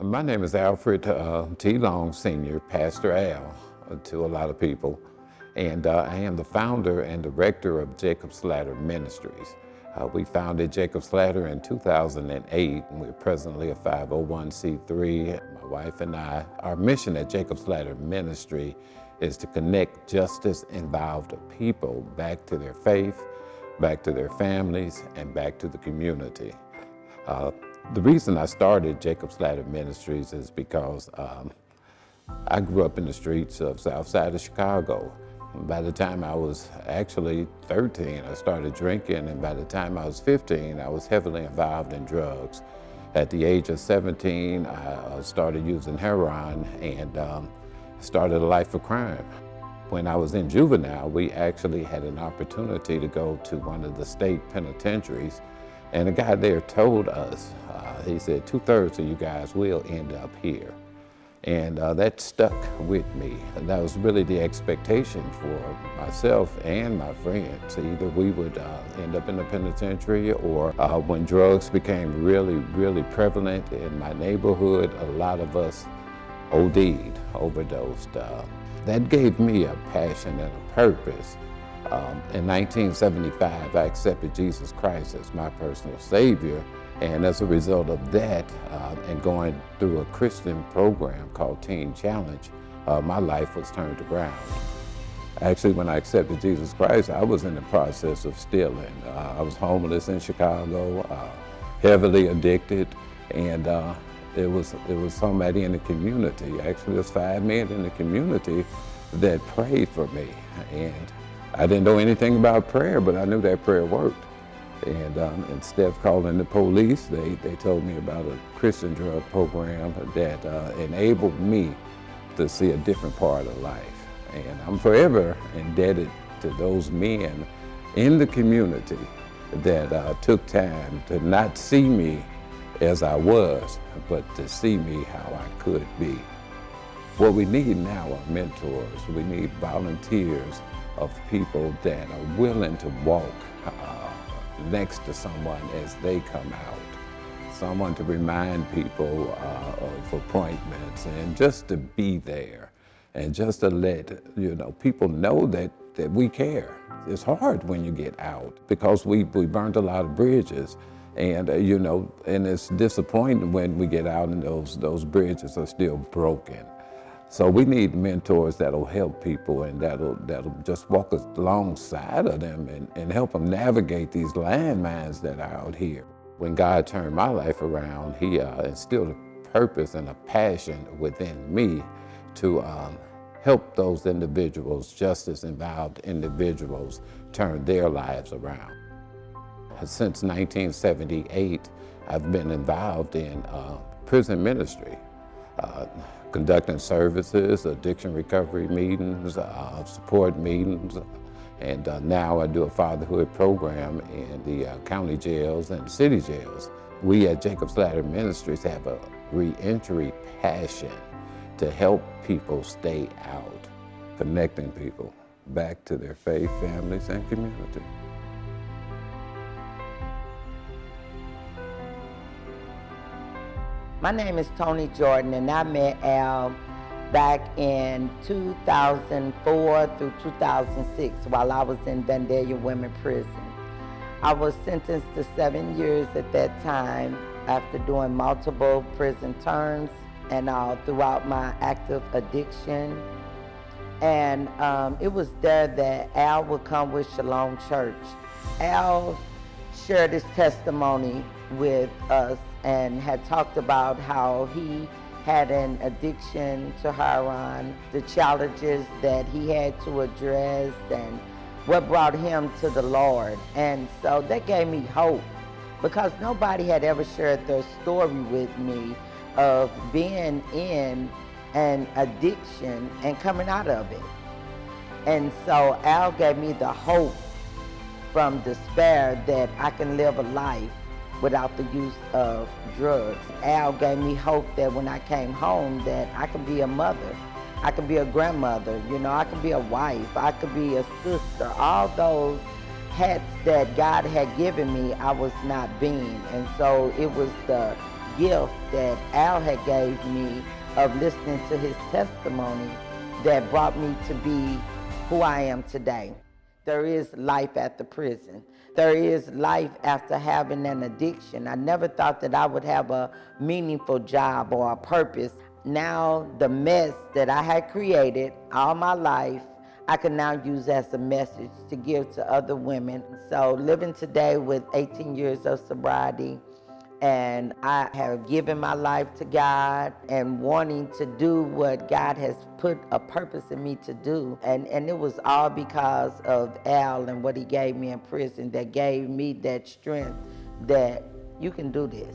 My name is Alfred T. Long, Sr., Pastor Al to a lot of people, and I am the founder and director of Jacob's Ladder Ministries. We founded Jacob's Ladder in 2008, and we're presently a 501c3. My wife and I, our mission at Jacob's Ladder Ministry is to connect justice-involved people back to their faith, back to their families, and back to the community. The reason I started Jacob's Ladder Ministries is because I grew up in the streets of south side of Chicago. By the time I was actually 13, I started drinking, and by the time I was 15, I was heavily involved in drugs. At the age of 17, I started using heroin and started a life of crime. When I was in juvenile, we actually had an opportunity to go to one of the state penitentiaries, and a guy there told us, he said, 2/3 of you guys will end up here. And that stuck with me. And that was really the expectation for myself and my friends. Either we would end up in the penitentiary, or when drugs became really prevalent in my neighborhood, a lot of us OD'd, overdosed. That gave me a passion and a purpose. In 1975, I accepted Jesus Christ as my personal Savior. And as a result of that, and going through a Christian program called Teen Challenge, my life was turned around. Actually, when I accepted Jesus Christ, I was in the process of stealing. I was homeless in Chicago, heavily addicted, and it was somebody in the community. Actually, there's 5 men in the community that prayed for me. And I didn't know anything about prayer, but I knew that prayer worked. And instead of calling the police, they told me about a Christian drug program that enabled me to see a different part of life. And I'm forever indebted to those men in the community that took time to not see me as I was, but to see me how I could be. What we need now are mentors. We need volunteers of people that are willing to walk next to someone as they come out. Someone to remind people of appointments, and just to be there, and just to let people know that we care. It's hard when you get out because we burned a lot of bridges, and and it's disappointing when we get out and those bridges are still broken. So we need mentors that'll help people, and that'll just walk alongside of them and help them navigate these landmines that are out here. When God turned my life around, He instilled a purpose and a passion within me to help those individuals, justice-involved individuals, turn their lives around. Since 1978, I've been involved in prison ministry. Conducting services, addiction recovery meetings, support meetings, and now I do a fatherhood program in the county jails and city jails. We at Jacob's Ladder Ministries have a re-entry passion to help people stay out, connecting people back to their faith, families, and community. My name is Tony Jordan, and I met Al back in 2004 through 2006 while I was in Vandalia Women Prison. I was sentenced to 7 years at that time after doing multiple prison terms and throughout my active addiction. And it was there that Al would come with Shalom Church. Al shared his testimony with us and had talked about how he had an addiction to heroin, the challenges that he had to address, and what brought him to the Lord. And so that gave me hope, because nobody had ever shared their story with me of being in an addiction and coming out of it. And so Al gave me the hope from despair that I can live a life without the use of drugs. Al gave me hope that when I came home that I could be a mother, I could be a grandmother, I could be a wife, I could be a sister. All those hats that God had given me, I was not being. And so it was the gift that Al had gave me of listening to his testimony that brought me to be who I am today. There is life after prison. There is life after having an addiction. I never thought that I would have a meaningful job or a purpose. Now the mess that I had created all my life, I can now use as a message to give to other women. So living today with 18 years of sobriety, and I have given my life to God and wanting to do what God has put a purpose in me to do. And it was all because of Al and what he gave me in prison that gave me that strength that you can do this.